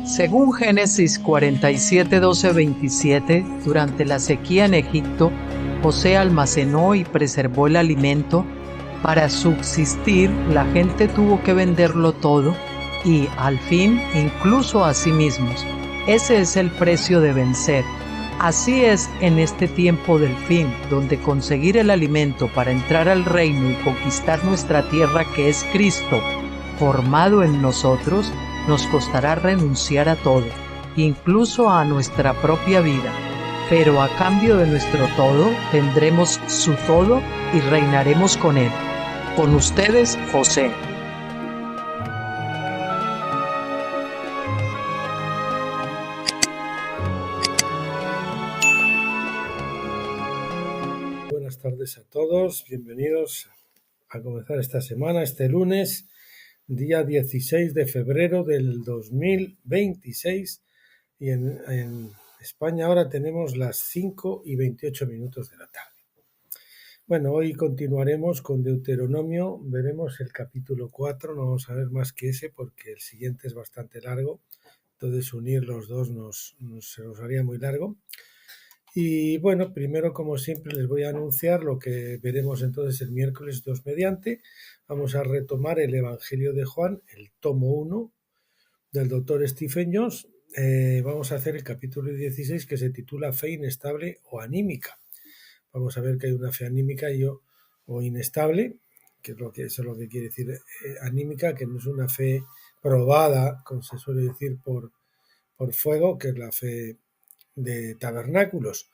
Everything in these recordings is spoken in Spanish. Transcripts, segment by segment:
Según Génesis 47, 12, 27, durante la sequía en Egipto, José almacenó y preservó el alimento. Para subsistir, la gente tuvo que venderlo todo y, al fin, incluso a sí mismos. Ese es el precio de vencer. Así es en este tiempo del fin, donde conseguir el alimento para entrar al reino y conquistar nuestra tierra, que es Cristo, formado en nosotros, nos costará renunciar a todo, incluso a nuestra propia vida. Pero a cambio de nuestro todo, tendremos su todo y reinaremos con él. Con ustedes, José. Buenas tardes a todos, bienvenidos a comenzar esta semana, este lunes, día 16 de febrero del 2026, y en España ahora tenemos las 5:28 de la tarde. Bueno, hoy continuaremos con Deuteronomio, veremos el capítulo 4, no vamos a ver más que ese porque el siguiente es bastante largo, entonces unir los dos se nos haría muy largo. Y bueno, primero, como siempre, les voy a anunciar lo que veremos entonces el miércoles 2 mediante. Vamos a retomar el Evangelio de Juan, el tomo 1 del doctor Stephen Jones. Vamos a hacer el capítulo 16 que se titula Fe inestable o anímica. Vamos a ver que hay una fe anímica o inestable, que eso es lo que quiere decir anímica, que no es una fe probada, como se suele decir, por fuego, que es la fe de tabernáculos.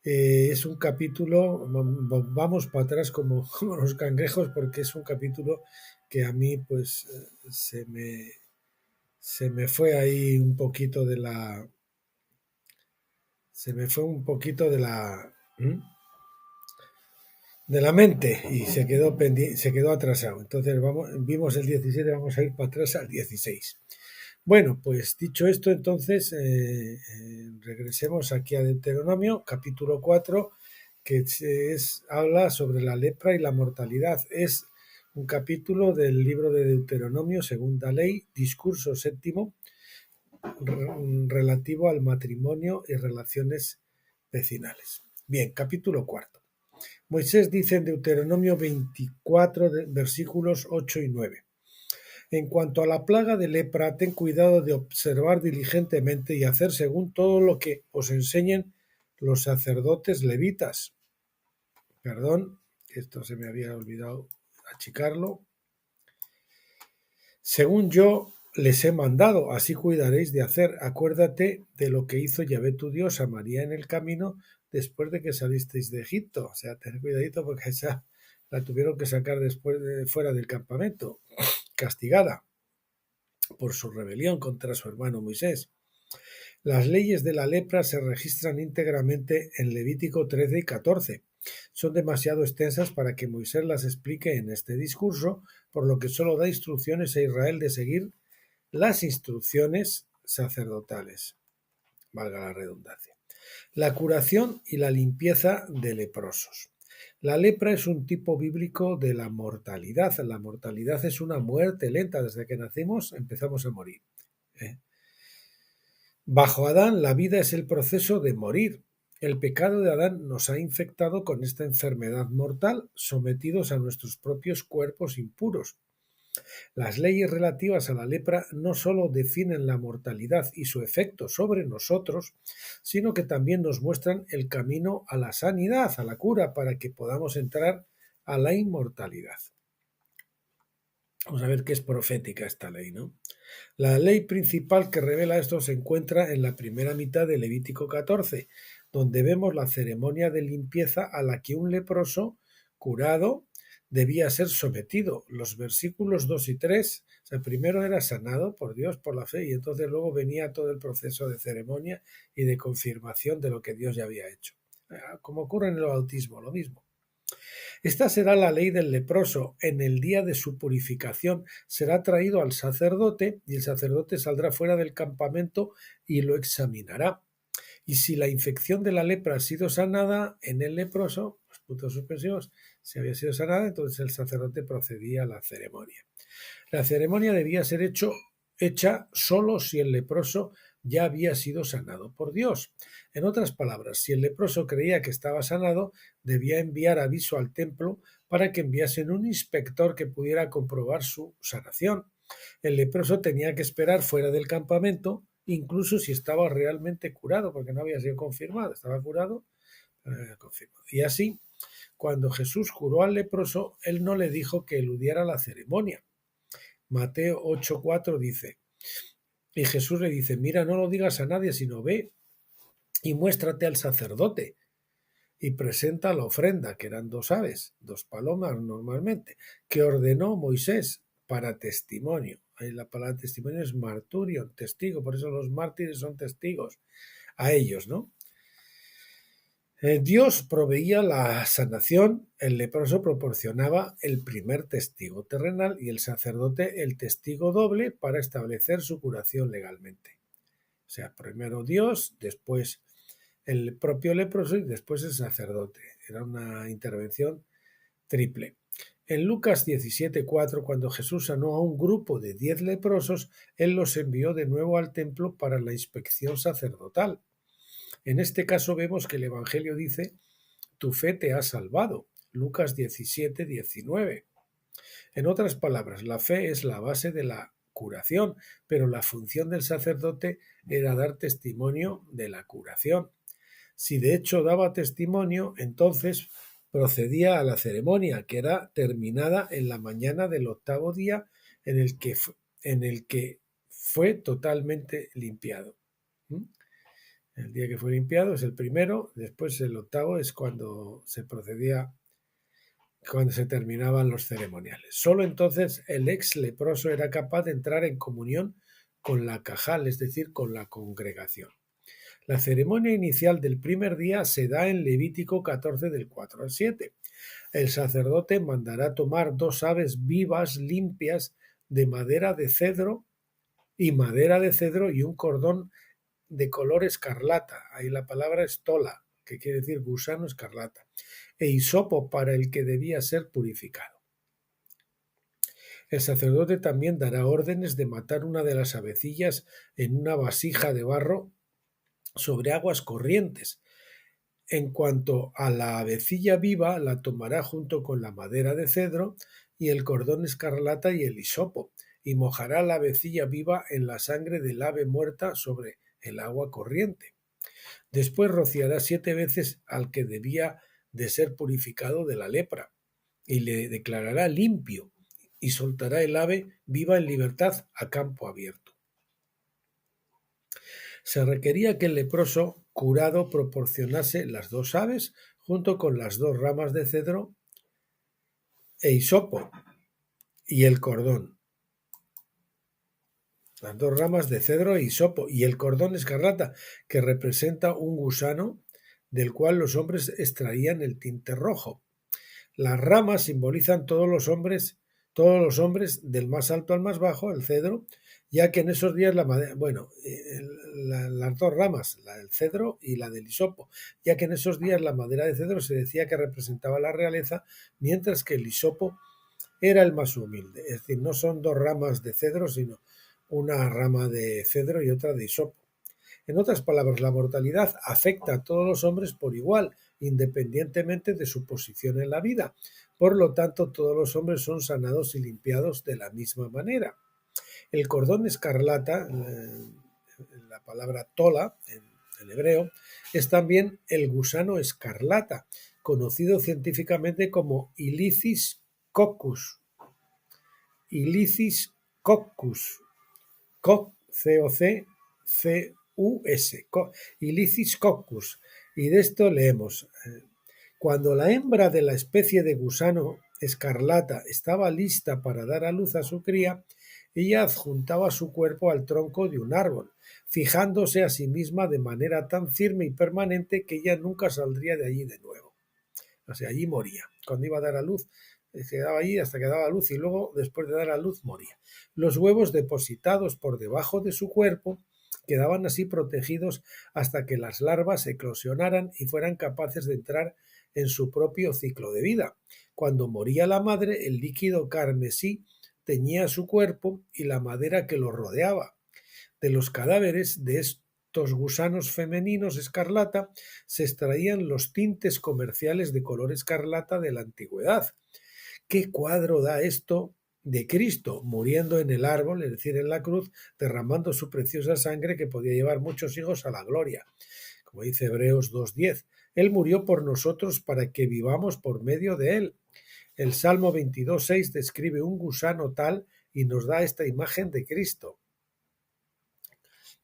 Es un capítulo, vamos para atrás como los cangrejos, porque es un capítulo que a mí pues se me fue ahí un poquito de la mente y se quedó atrasado. Entonces vimos el 17, vamos a ir para atrás al 16. Bueno, pues dicho esto, entonces regresemos aquí a Deuteronomio, capítulo 4, que habla sobre la lepra y la mortalidad. Es un capítulo del libro de Deuteronomio, segunda ley, discurso séptimo, relativo al matrimonio y relaciones vecinales. Bien, capítulo 4. Moisés dice en Deuteronomio 24, versículos 8 y 9. En cuanto a la plaga de lepra, ten cuidado de observar diligentemente y hacer según todo lo que os enseñen los sacerdotes levitas. Perdón, esto se me había olvidado achicarlo. Según yo les he mandado, así cuidaréis de hacer. Acuérdate de lo que hizo Yahvé tu Dios a María en el camino después de que salisteis de Egipto. O sea, ten cuidadito porque esa la tuvieron que sacar después fuera del campamento, castigada por su rebelión contra su hermano Moisés. Las leyes de la lepra se registran íntegramente en Levítico 13 y 14. Son demasiado extensas para que Moisés las explique en este discurso, por lo que solo da instrucciones a Israel de seguir las instrucciones sacerdotales, valga la redundancia. La curación y la limpieza de leprosos. La lepra es un tipo bíblico de la mortalidad. La mortalidad es una muerte lenta. Desde que nacimos empezamos a morir. Bajo Adán, la vida es el proceso de morir. El pecado de Adán nos ha infectado con esta enfermedad mortal, sometidos a nuestros propios cuerpos impuros. Las leyes relativas a la lepra no solo definen la mortalidad y su efecto sobre nosotros, sino que también nos muestran el camino a la sanidad, a la cura, para que podamos entrar a la inmortalidad. Vamos a ver qué es profética esta ley, ¿no? La ley principal que revela esto se encuentra en la primera mitad de Levítico 14, donde vemos la ceremonia de limpieza a la que un leproso curado debía ser sometido. Los versículos 2 y 3, o sea, primero era sanado por Dios, por la fe, y entonces luego venía todo el proceso de ceremonia y de confirmación de lo que Dios ya había hecho. Como ocurre en el bautismo, lo mismo. Esta será la ley del leproso. En el día de su purificación será traído al sacerdote y el sacerdote saldrá fuera del campamento y lo examinará. Y si la infección de la lepra ha sido sanada en el leproso, los puntos suspensivos, si había sido sanada, entonces el sacerdote procedía a la ceremonia. La ceremonia debía ser hecho hecha solo si el leproso ya había sido sanado por Dios. En otras palabras, si el leproso creía que estaba sanado, debía enviar aviso al templo para que enviasen un inspector que pudiera comprobar su sanación. El leproso tenía que esperar fuera del campamento, incluso si estaba realmente curado, porque no había sido confirmado, estaba curado, confirmado. Y así, cuando Jesús curó al leproso, él no le dijo que eludiera la ceremonia. Mateo 8:4 dice, y Jesús le dice, mira, no lo digas a nadie, sino ve y muéstrate al sacerdote y presenta la ofrenda, que eran 2 aves, 2 palomas normalmente, que ordenó Moisés para testimonio. Ahí la palabra testimonio es marturio, testigo, por eso los mártires son testigos a ellos, ¿no? Dios proveía la sanación, el leproso proporcionaba el primer testigo terrenal y el sacerdote el testigo doble para establecer su curación legalmente. O sea, primero Dios, después el propio leproso y después el sacerdote. Era una intervención triple. En Lucas 17:4, cuando Jesús sanó a un grupo de 10 leprosos, él los envió de nuevo al templo para la inspección sacerdotal. En este caso vemos que el Evangelio dice, tu fe te ha salvado. Lucas 17:19. En otras palabras, la fe es la base de la curación, pero la función del sacerdote era dar testimonio de la curación. Si de hecho daba testimonio, entonces procedía a la ceremonia, que era terminada en la mañana del 8º día en el que fue totalmente limpiado. El día que fue limpiado es el primero, después el 8º es cuando se procedía, cuando se terminaban los ceremoniales. Solo entonces el ex leproso era capaz de entrar en comunión con la cajal, es decir, con la congregación. La ceremonia inicial del primer día se da en Levítico 14 del 4 al 7. El sacerdote mandará tomar 2 aves vivas limpias de madera de cedro y un cordón de color escarlata. Ahí la palabra es tola, que quiere decir gusano escarlata, e hisopo para el que debía ser purificado. El sacerdote también dará órdenes de matar una de las avecillas en una vasija de barro sobre aguas corrientes. En cuanto a la avecilla viva, la tomará junto con la madera de cedro y el cordón escarlata y el hisopo, y mojará la avecilla viva en la sangre del ave muerta sobre el agua corriente. Después rociará 7 veces al que debía de ser purificado de la lepra, y le declarará limpio, y soltará el ave viva en libertad a campo abierto. Se requería que el leproso curado proporcionase las 2 aves junto con las 2 ramas de cedro e hisopo y el cordón. Las 2 ramas de cedro e hisopo y el cordón escarlata, que representa un gusano del cual los hombres extraían el tinte rojo. Las ramas simbolizan todos los hombres del más alto al más bajo, el cedro, ya que en esos días las 2 ramas, la del cedro y la del hisopo, ya que en esos días la madera de cedro se decía que representaba la realeza, mientras que el hisopo era el más humilde. Es decir, no son 2 ramas de cedro, sino una rama de cedro y otra de hisopo. En otras palabras, la mortalidad afecta a todos los hombres por igual, independientemente de su posición en la vida. Por lo tanto, todos los hombres son sanados y limpiados de la misma manera. El cordón escarlata, la palabra tola en hebreo, es también el gusano escarlata, conocido científicamente como Ilicis coccus. Ilicis coccus. C-O-C-C-U-S. Ilicis coccus. Y de esto leemos. Cuando la hembra de la especie de gusano escarlata estaba lista para dar a luz a su cría, ella adjuntaba su cuerpo al tronco de un árbol, fijándose a sí misma de manera tan firme y permanente que ella nunca saldría de allí de nuevo. O sea, allí moría. Cuando iba a dar a luz, quedaba allí hasta que daba luz y luego, después de dar a luz, moría. Los huevos depositados por debajo de su cuerpo quedaban así protegidos hasta que las larvas eclosionaran y fueran capaces de entrar en su propio ciclo de vida. Cuando moría la madre, el líquido carmesí teñía su cuerpo y la madera que lo rodeaba. De los cadáveres de estos gusanos femeninos escarlata se extraían los tintes comerciales de color escarlata de la antigüedad. ¿Qué cuadro da esto de Cristo muriendo en el árbol, es decir, en la cruz, derramando su preciosa sangre que podía llevar muchos hijos a la gloria? Como dice Hebreos 2:10, Él murió por nosotros para que vivamos por medio de Él. El Salmo 22:6 describe un gusano tal y nos da esta imagen de Cristo.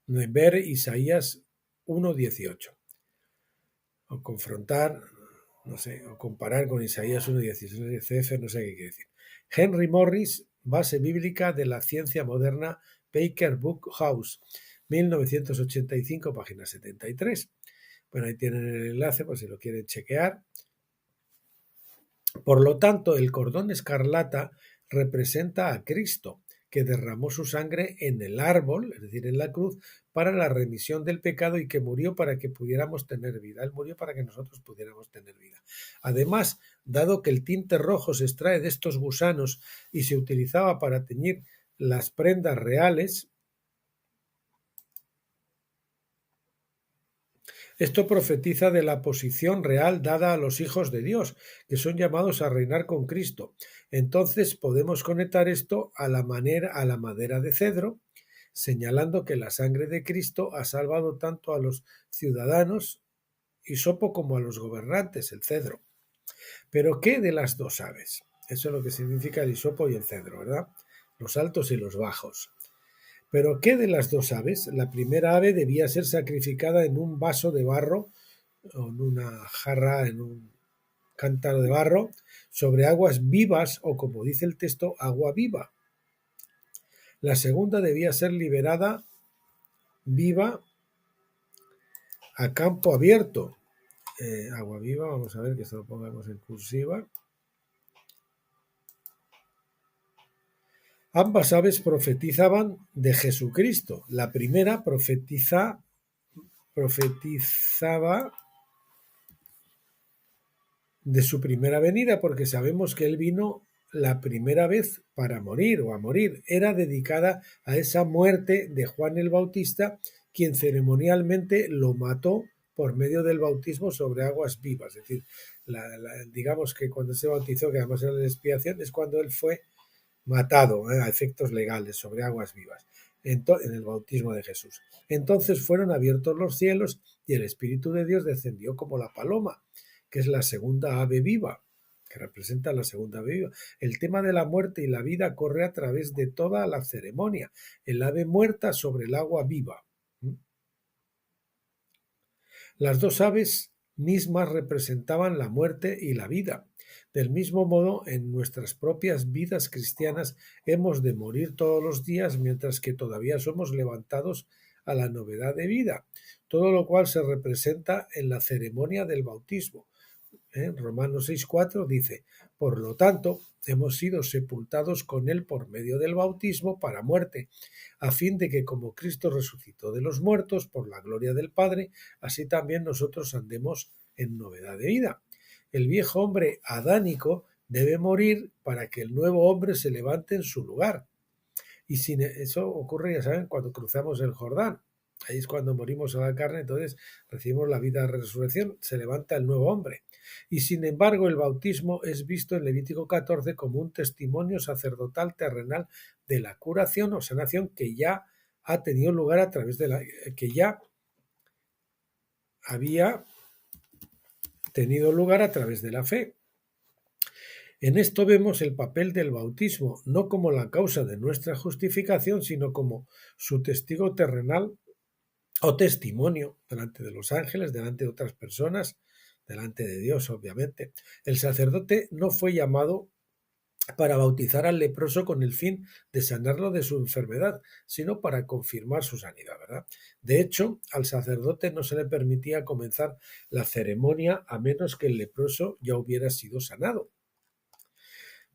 Ver Isaías 1:18. O confrontar, no sé, o comparar con Isaías 1:16, CF, no sé qué quiere decir. Henry Morris, Base bíblica de la ciencia moderna, Baker Book House, 1985, página 73. Bueno, ahí tienen el enlace por si lo quieren chequear. Por lo tanto, el cordón escarlata representa a Cristo, que derramó su sangre en el árbol, es decir, en la cruz, para la remisión del pecado y que murió para que pudiéramos tener vida. Él murió para que nosotros pudiéramos tener vida. Además, dado que el tinte rojo se extrae de estos gusanos y se utilizaba para teñir las prendas reales, esto profetiza de la posición real dada a los hijos de Dios, que son llamados a reinar con Cristo. Entonces podemos conectar esto a la madera de cedro, señalando que la sangre de Cristo ha salvado tanto a los ciudadanos hisopo como a los gobernantes, el cedro. Pero ¿qué de las dos aves? Eso es lo que significa el hisopo y el cedro, ¿verdad? Los altos y los bajos. Pero ¿qué de las dos aves? La primera ave debía ser sacrificada en un vaso de barro, o en una jarra, en un cántaro de barro, sobre aguas vivas, o como dice el texto, agua viva. La segunda debía ser liberada viva a campo abierto. Agua viva, vamos a ver que esto lo pongamos en cursiva. Ambas aves profetizaban de Jesucristo. La primera profetizaba de su primera venida, porque sabemos que Él vino la primera vez para morir o a morir. Era dedicada a esa muerte de Juan el Bautista, quien ceremonialmente lo mató por medio del bautismo sobre aguas vivas. Es decir, digamos que cuando se bautizó, que además era la expiación, es cuando Él fue matado a efectos legales sobre aguas vivas en el bautismo de Jesús. Entonces fueron abiertos los cielos y el Espíritu de Dios descendió como la paloma, que es la segunda ave viva, que representa la segunda ave viva. El tema de la muerte y la vida corre a través de toda la ceremonia. El ave muerta sobre el agua viva. Las dos aves mismas representaban la muerte y la vida. Del mismo modo, en nuestras propias vidas cristianas hemos de morir todos los días mientras que todavía somos levantados a la novedad de vida, todo lo cual se representa en la ceremonia del bautismo. Romanos 6:4 dice, por lo tanto, hemos sido sepultados con Él por medio del bautismo para muerte, a fin de que como Cristo resucitó de los muertos por la gloria del Padre, así también nosotros andemos en novedad de vida. El viejo hombre adánico debe morir para que el nuevo hombre se levante en su lugar. Y sin eso ocurre, ya saben, cuando cruzamos el Jordán. Ahí es cuando morimos a la carne, entonces recibimos la vida de resurrección, se levanta el nuevo hombre. Y sin embargo, el bautismo es visto en Levítico 14 como un testimonio sacerdotal terrenal de la curación o sanación que ya ha tenido lugar a través de que ya había tenido lugar a través de la fe. En esto vemos el papel del bautismo, no como la causa de nuestra justificación, sino como su testigo terrenal o testimonio delante de los ángeles, delante de otras personas, delante de Dios, obviamente. El sacerdote no fue llamado para bautizar al leproso con el fin de sanarlo de su enfermedad, sino para confirmar su sanidad, ¿verdad? De hecho, al sacerdote no se le permitía comenzar la ceremonia a menos que el leproso ya hubiera sido sanado.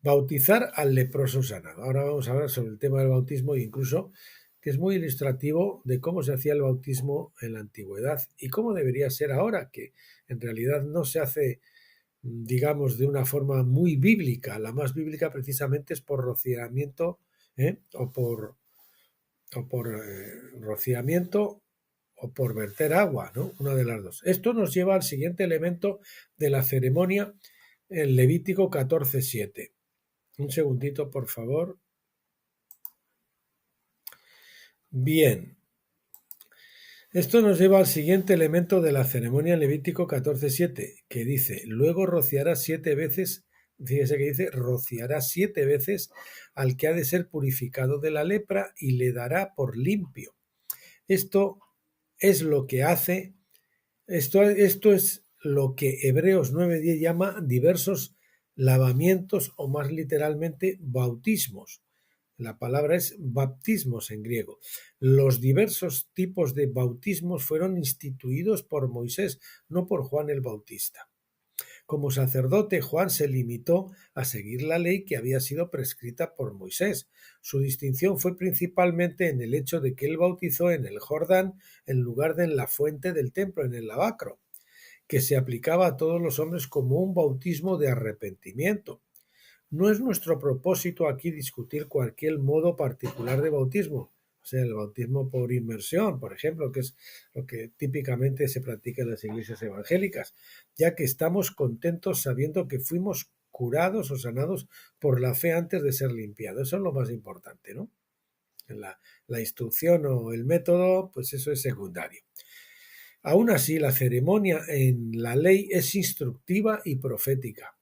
Bautizar al leproso sanado. Ahora vamos a hablar sobre el tema del bautismo e incluso que es muy ilustrativo de cómo se hacía el bautismo en la antigüedad y cómo debería ser ahora, que en realidad no se hace digamos, de una forma muy bíblica. La más bíblica precisamente es por rociamiento, o por rociamiento o por verter agua, ¿no? Una de las dos. Esto nos lleva al siguiente elemento de la ceremonia en Levítico 14:7. Un segundito, por favor. Bien. Esto nos lleva al siguiente elemento de la ceremonia en Levítico 14:7, que dice, luego rociará 7 veces, fíjese que dice, rociará 7 veces al que ha de ser purificado de la lepra y le dará por limpio. Esto es lo que hace, esto es lo que Hebreos 9:10 llama diversos lavamientos o más literalmente bautismos. La palabra es baptismos en griego. Los diversos tipos de bautismos fueron instituidos por Moisés, no por Juan el Bautista. Como sacerdote, Juan se limitó a seguir la ley que había sido prescrita por Moisés. Su distinción fue principalmente en el hecho de que él bautizó en el Jordán en lugar de en la fuente del templo, en el lavacro, que se aplicaba a todos los hombres como un bautismo de arrepentimiento. No es nuestro propósito aquí discutir cualquier modo particular de bautismo, o sea, el bautismo por inmersión, por ejemplo, que es lo que típicamente se practica en las iglesias evangélicas, ya que estamos contentos sabiendo que fuimos curados o sanados por la fe antes de ser limpiados. Eso es lo más importante, ¿no? La instrucción o el método, pues eso es secundario. Aún así, la ceremonia en la ley es instructiva y profética.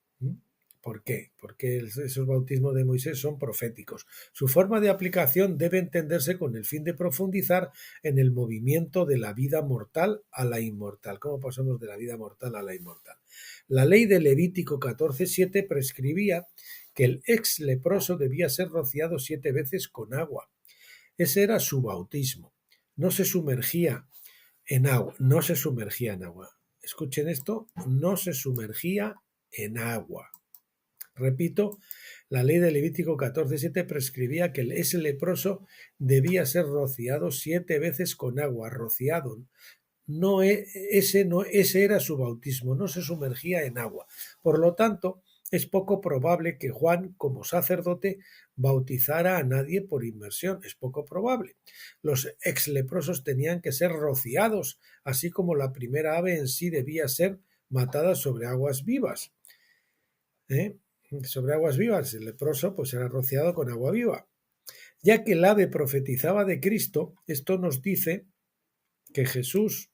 ¿Por qué? Porque esos bautismos de Moisés son proféticos. Su forma de aplicación debe entenderse con el fin de profundizar en el movimiento de la vida mortal a la inmortal. ¿Cómo pasamos de la vida mortal a la inmortal? La ley de Levítico 14:7 prescribía que el ex leproso debía ser rociado 7 veces con agua. Ese era su bautismo. No se sumergía en agua. Escuchen esto, no se sumergía en agua. Repito, la ley de Levítico 14:7 prescribía que ese leproso debía ser rociado 7 veces con agua, rociado. Ese era su bautismo, no se sumergía en agua. Por lo tanto, es poco probable que Juan, como sacerdote, bautizara a nadie por inmersión. Es poco probable. Los ex leprosos tenían que ser rociados, así como la primera ave en sí debía ser matada sobre aguas vivas. Sobre aguas vivas, el leproso pues era rociado con agua viva. Ya que el ave profetizaba de Cristo, esto nos dice que Jesús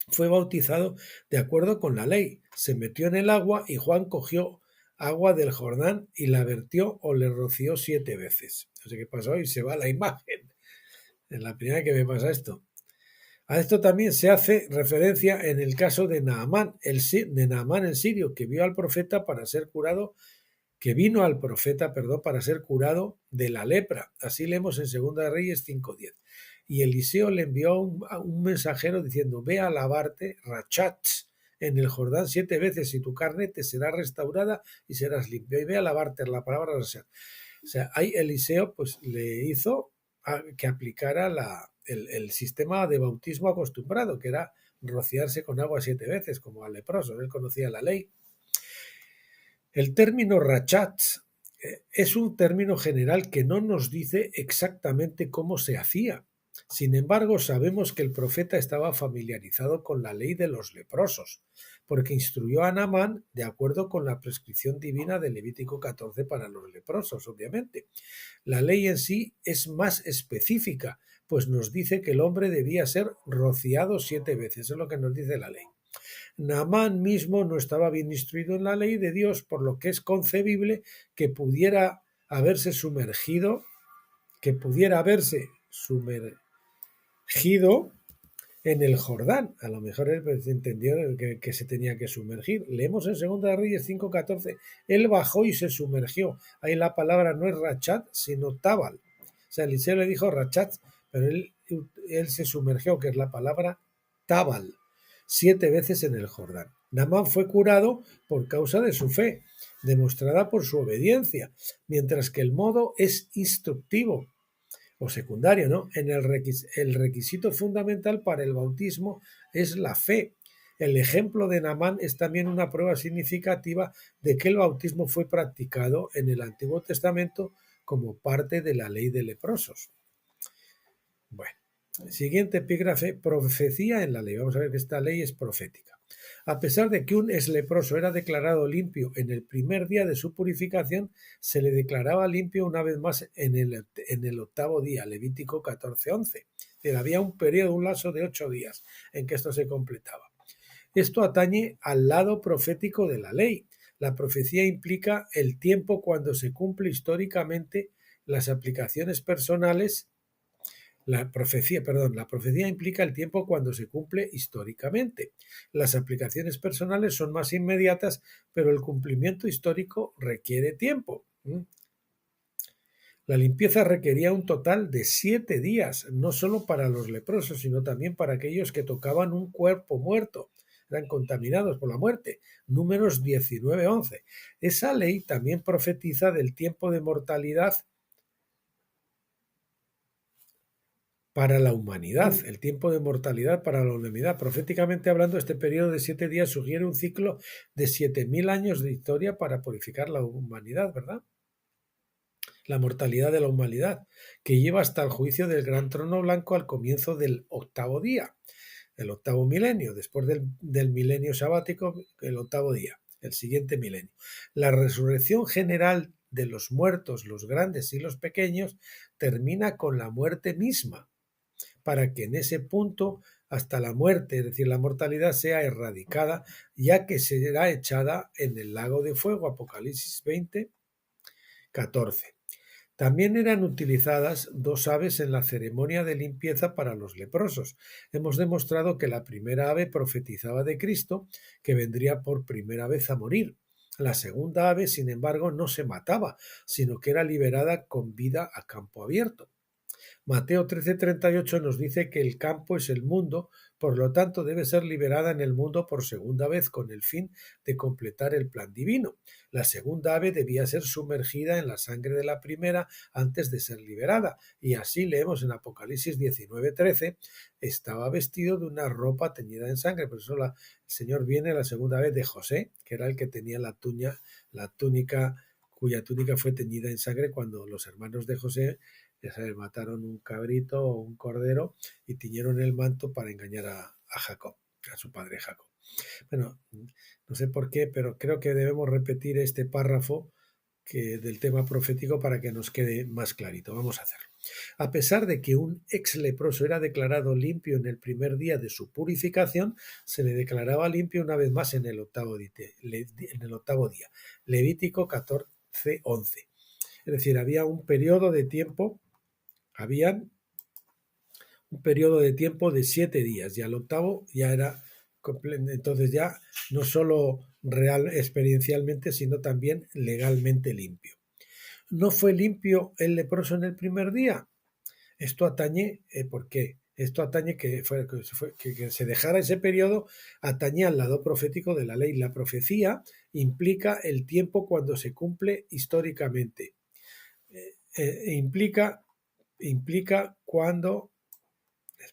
fue bautizado de acuerdo con la ley. Se metió en el agua y Juan cogió agua del Jordán y la vertió o le roció 7 veces. No sé qué pasó y se va la imagen. Es la primera que me pasa esto. A esto también se hace referencia en el caso de Naamán el sirio, que vino al profeta para ser curado de la lepra. Así leemos en 2 Reyes 5:10. Y Eliseo le envió un mensajero diciendo, ve a lavarte, rachatz, en el Jordán 7 veces y tu carne te será restaurada y serás limpio. Y ve a lavarte, la palabra rachatz. O sea, ahí Eliseo pues le hizo que aplicara el sistema de bautismo acostumbrado, que era rociarse con agua 7 veces, como al leproso. Él conocía la ley. El término rachatz es un término general que no nos dice exactamente cómo se hacía. Sin embargo, sabemos que el profeta estaba familiarizado con la ley de los leprosos, porque instruyó a Naamán de acuerdo con la prescripción divina de Levítico 14 para los leprosos, obviamente. La ley en sí es más específica, pues nos dice que el hombre debía ser rociado 7 veces, es lo que nos dice la ley. Naamán mismo no estaba bien instruido en la ley de Dios, por lo que es concebible que pudiera haberse sumergido en el Jordán. A lo mejor él entendió que se tenía que sumergir. Leemos en 2 Reyes 5:14, él bajó y se sumergió. Ahí la palabra no es rachat, sino tabal. O sea, Eliseo le dijo rachat, pero él se sumergió, que es la palabra tabal, 7 veces en el Jordán. Naamán fue curado por causa de su fe, demostrada por su obediencia, mientras que el modo es instructivo o secundario, ¿no? El requisito fundamental para el bautismo es la fe. El ejemplo de Naamán es también una prueba significativa de que el bautismo fue practicado en el Antiguo Testamento como parte de la ley de leprosos. Bueno, siguiente epígrafe, profecía en la ley. Vamos a ver que esta ley es profética. A pesar de que un ex leproso era declarado limpio en el primer día de su purificación, se le declaraba limpio una vez más en el octavo día, Levítico 14:11. Había un periodo, un lapso de 8 días en que esto se completaba. Esto atañe al lado profético de la ley. La profecía implica el tiempo cuando se cumple históricamente las aplicaciones personales. La profecía implica el tiempo cuando se cumple históricamente. Las aplicaciones personales son más inmediatas, pero el cumplimiento histórico requiere tiempo. La limpieza requería un total de 7 días, no solo para los leprosos, sino también para aquellos que tocaban un cuerpo muerto, eran contaminados por la muerte. Números 19:11. Esa ley también profetiza del tiempo de mortalidad para la humanidad, el tiempo de mortalidad para la humanidad. Proféticamente hablando, este periodo de 7 días sugiere un ciclo de 7.000 años de historia para purificar la humanidad, ¿verdad? La mortalidad de la humanidad, que lleva hasta el juicio del gran trono blanco al comienzo del octavo día, el octavo milenio, después del milenio sabático, el octavo día, el siguiente milenio. La resurrección general de los muertos, los grandes y los pequeños, termina con la muerte misma, para que en ese punto hasta la muerte, es decir, la mortalidad, sea erradicada, ya que será echada en el lago de fuego, Apocalipsis 20:14. También eran utilizadas 2 aves en la ceremonia de limpieza para los leprosos. Hemos demostrado que la primera ave profetizaba de Cristo, que vendría por primera vez a morir. La segunda ave, sin embargo, no se mataba, sino que era liberada con vida a campo abierto. Mateo 13:38 nos dice que el campo es el mundo, por lo tanto debe ser liberada en el mundo por segunda vez con el fin de completar el plan divino. La segunda ave debía ser sumergida en la sangre de la primera antes de ser liberada, y así leemos en Apocalipsis 19:13, estaba vestido de una ropa teñida en sangre. Por eso el Señor viene la segunda vez de José, que era el que tenía la túnica, cuya túnica fue teñida en sangre cuando los hermanos de José, ya sabes, mataron un cabrito o un cordero y tiñeron el manto para engañar a Jacob, a su padre Jacob. Bueno, no sé por qué, pero creo que debemos repetir este párrafo del tema profético para que nos quede más clarito. Vamos a hacerlo. A pesar de que un ex leproso era declarado limpio en el primer día de su purificación, se le declaraba limpio una vez más en el octavo día. Levítico 14:11. Es decir, había un periodo de tiempo de 7 días, y al octavo ya era completo. Entonces ya no solo real experiencialmente, sino también legalmente limpio. ¿No fue limpio el leproso en el primer día? Esto atañe, ¿por qué? Esto atañe que se dejara ese periodo, atañe al lado profético de la ley. La profecía implica el tiempo cuando se cumple históricamente. Implica cuando,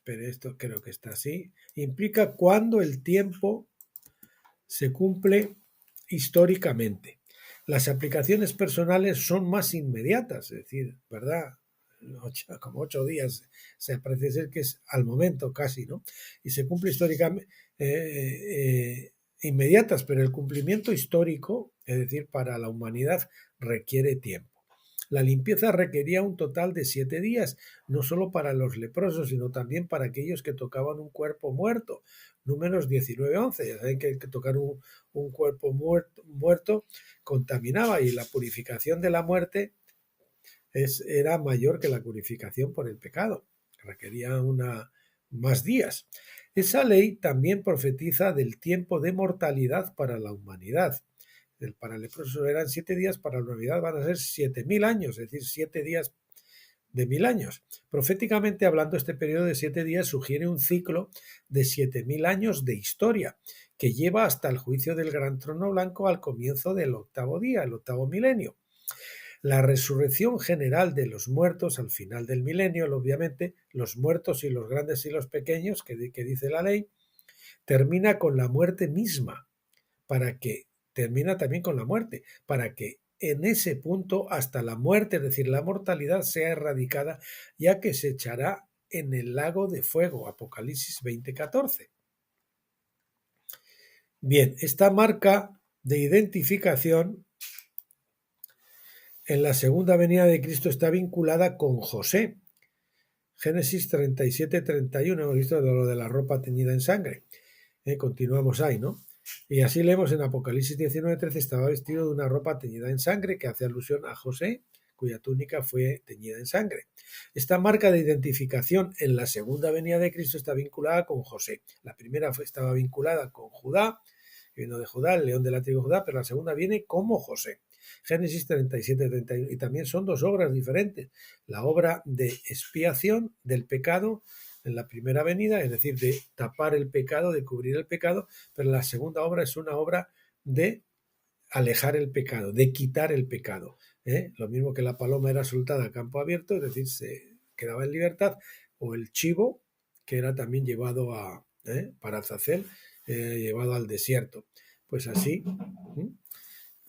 esto creo que está así, implica cuando el tiempo se cumple históricamente. Las aplicaciones personales son más inmediatas, es decir, ¿verdad? Como 8 días, parece ser que es al momento casi, ¿no? Y se cumple históricamente, inmediatas, pero el cumplimiento histórico, es decir, para la humanidad, requiere tiempo. La limpieza requería un total de 7 días, no solo para los leprosos, sino también para aquellos que tocaban un cuerpo muerto. Números 19:11. Ya saben que tocar un cuerpo muerto contaminaba, y la purificación de la muerte era mayor que la purificación por el pecado. Requería más días. Esa ley también profetiza del tiempo de mortalidad para la humanidad. Para el leproso eran 7 días, para la humanidad van a ser 7.000 años, es decir, 7 días de 1.000 años. Proféticamente hablando, este periodo de 7 días sugiere un ciclo de 7.000 años de historia, que lleva hasta el juicio del gran trono blanco al comienzo del octavo día, el octavo milenio. La resurrección general de los muertos al final del milenio, obviamente, los muertos y los grandes y los pequeños, que dice la ley, termina con la muerte misma, termina también con la muerte, para que en ese punto hasta la muerte, es decir, la mortalidad, sea erradicada, ya que se echará en el lago de fuego, Apocalipsis 20:14. Bien, esta marca de identificación en la segunda venida de Cristo está vinculada con José. Génesis 37:31, hemos visto lo de la ropa teñida en sangre. Continuamos ahí, ¿no? Y así leemos en Apocalipsis 19:13, estaba vestido de una ropa teñida en sangre, que hace alusión a José, cuya túnica fue teñida en sangre. Esta marca de identificación en la segunda venida de Cristo está vinculada con José. La primera estaba vinculada con Judá, que vino de Judá, el león de la tribu de Judá, pero la segunda viene como José. Génesis 37:31. Y también son dos obras diferentes. La obra de expiación del pecado en la primera venida, es decir, de tapar el pecado, de cubrir el pecado, pero la segunda obra es una obra de alejar el pecado, de quitar el pecado. Lo mismo que la paloma era soltada a campo abierto, es decir, se quedaba en libertad, o el chivo, que era también llevado para Azazel, llevado al desierto. Pues así,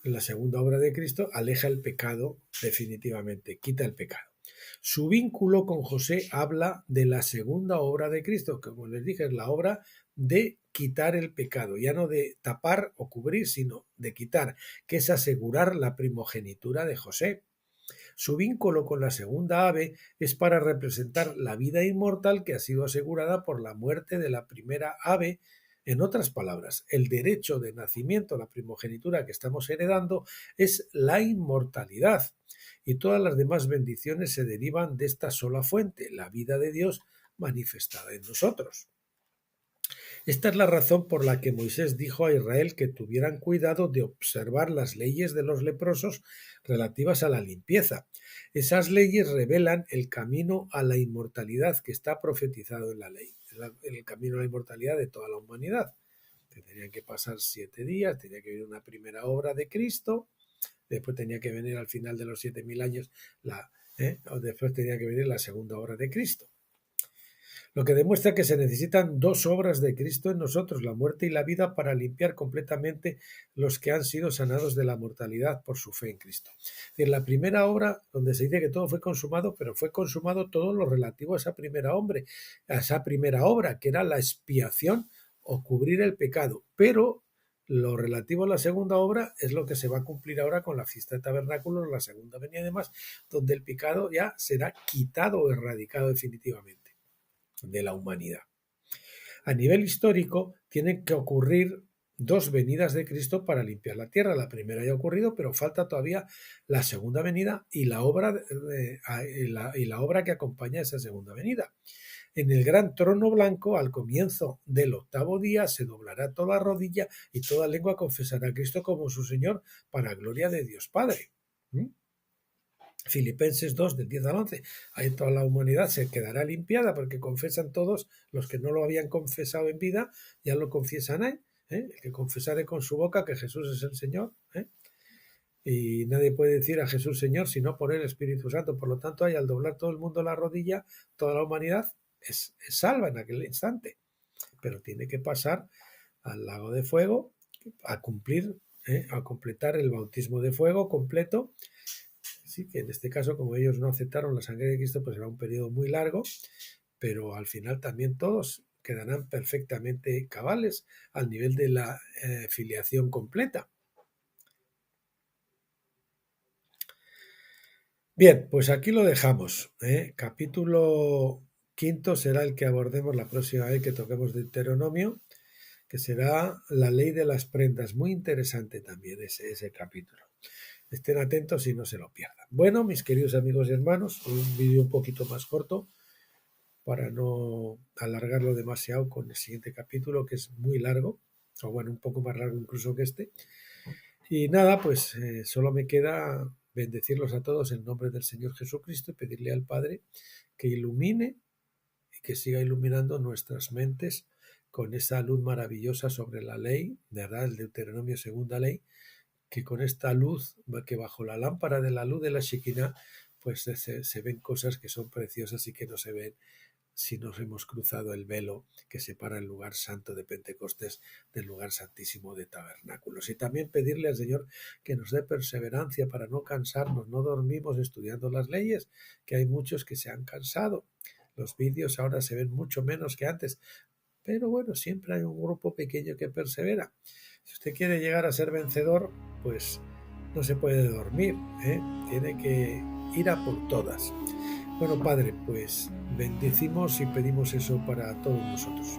en la segunda obra de Cristo, aleja el pecado definitivamente, quita el pecado. Su vínculo con José habla de la segunda obra de Cristo, que como les dije es la obra de quitar el pecado, ya no de tapar o cubrir, sino de quitar, que es asegurar la primogenitura de José. Su vínculo con la segunda ave es para representar la vida inmortal que ha sido asegurada por la muerte de la primera ave. En otras palabras, el derecho de nacimiento, la primogenitura que estamos heredando, es la inmortalidad. Y todas las demás bendiciones se derivan de esta sola fuente, la vida de Dios manifestada en nosotros. Esta es la razón por la que Moisés dijo a Israel que tuvieran cuidado de observar las leyes de los leprosos relativas a la limpieza. Esas leyes revelan el camino a la inmortalidad que está profetizado en la ley, el camino a la inmortalidad de toda la humanidad. Tenían que pasar 7 días, tenía que venir una primera obra de Cristo, después tenía que venir al final de los 7.000 años, después tenía que venir la segunda obra de Cristo. Lo que demuestra que se necesitan dos obras de Cristo en nosotros, la muerte y la vida, para limpiar completamente los que han sido sanados de la mortalidad por su fe en Cristo. Es decir, la primera obra, donde se dice que todo fue consumado, pero fue consumado todo lo relativo a esa primera obra, que era la expiación o cubrir el pecado. Pero lo relativo a la segunda obra es lo que se va a cumplir ahora con la fiesta de tabernáculos, la segunda venida y demás, donde el pecado ya será quitado o erradicado definitivamente de la humanidad. A nivel histórico, tienen que ocurrir dos venidas de Cristo para limpiar la tierra. La primera ya ha ocurrido, pero falta todavía la segunda venida y la obra que acompaña esa segunda venida. En el gran trono blanco, al comienzo del 8º día, se doblará toda rodilla y toda lengua confesará a Cristo como su Señor, para gloria de Dios Padre. Filipenses 2, del 10 al 11. Ahí toda la humanidad se quedará limpiada porque confesan todos, los que no lo habían confesado en vida, ya lo confiesan ahí. El que confesare con su boca que Jesús es el Señor. Y nadie puede decir a Jesús Señor sino por el Espíritu Santo. Por lo tanto, ahí al doblar todo el mundo la rodilla, toda la humanidad es salva en aquel instante. Pero tiene que pasar al lago de fuego a cumplir, a completar el bautismo de fuego completo. Sí, que en este caso, como ellos no aceptaron la sangre de Cristo, pues será un periodo muy largo, pero al final también todos quedarán perfectamente cabales al nivel de la filiación completa. Bien, pues aquí lo dejamos. Capítulo 5 será el que abordemos la próxima vez que toquemos Deuteronomio, que será la ley de las prendas. Muy interesante también ese capítulo. Estén atentos y no se lo pierdan. Bueno, mis queridos amigos y hermanos, un vídeo un poquito más corto para no alargarlo demasiado con el siguiente capítulo, que es muy largo, o bueno, un poco más largo incluso que este. Y nada, pues solo me queda bendecirlos a todos en nombre del Señor Jesucristo y pedirle al Padre que ilumine y que siga iluminando nuestras mentes con esa luz maravillosa sobre la ley, ¿verdad? El Deuteronomio, segunda ley, que con esta luz, que bajo la lámpara de la luz de la Shekinah, pues se ven cosas que son preciosas y que no se ven si nos hemos cruzado el velo que separa el lugar santo de Pentecostés del lugar santísimo de tabernáculos. Y también pedirle al Señor que nos dé perseverancia para no cansarnos. No dormimos estudiando las leyes, que hay muchos que se han cansado. Los vídeos ahora se ven mucho menos que antes, pero bueno, siempre hay un grupo pequeño que persevera. Si usted quiere llegar a ser vencedor, pues no se puede dormir, ¿eh? Tiene que ir a por todas. Bueno, Padre, pues bendecimos y pedimos eso para todos nosotros.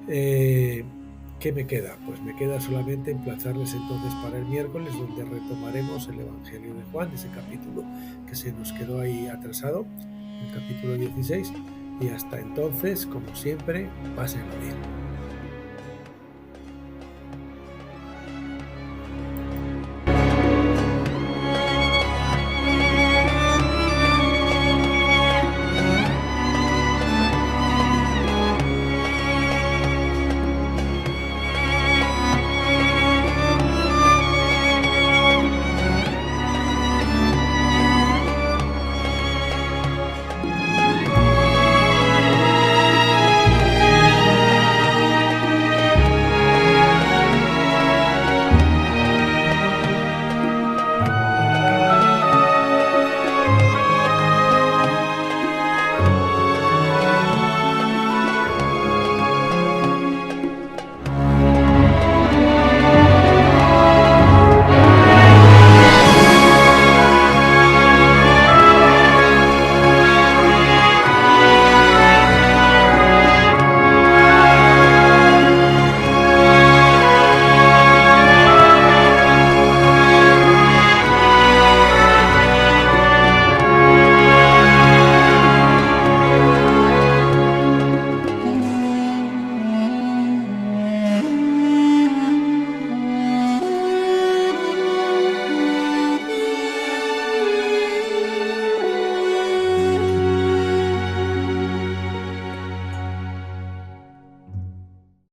¿Qué me queda? Pues me queda solamente emplazarles entonces para el miércoles, donde retomaremos el Evangelio de Juan, ese capítulo que se nos quedó ahí atrasado, el capítulo 16. Y hasta entonces, como siempre, pásenlo bien.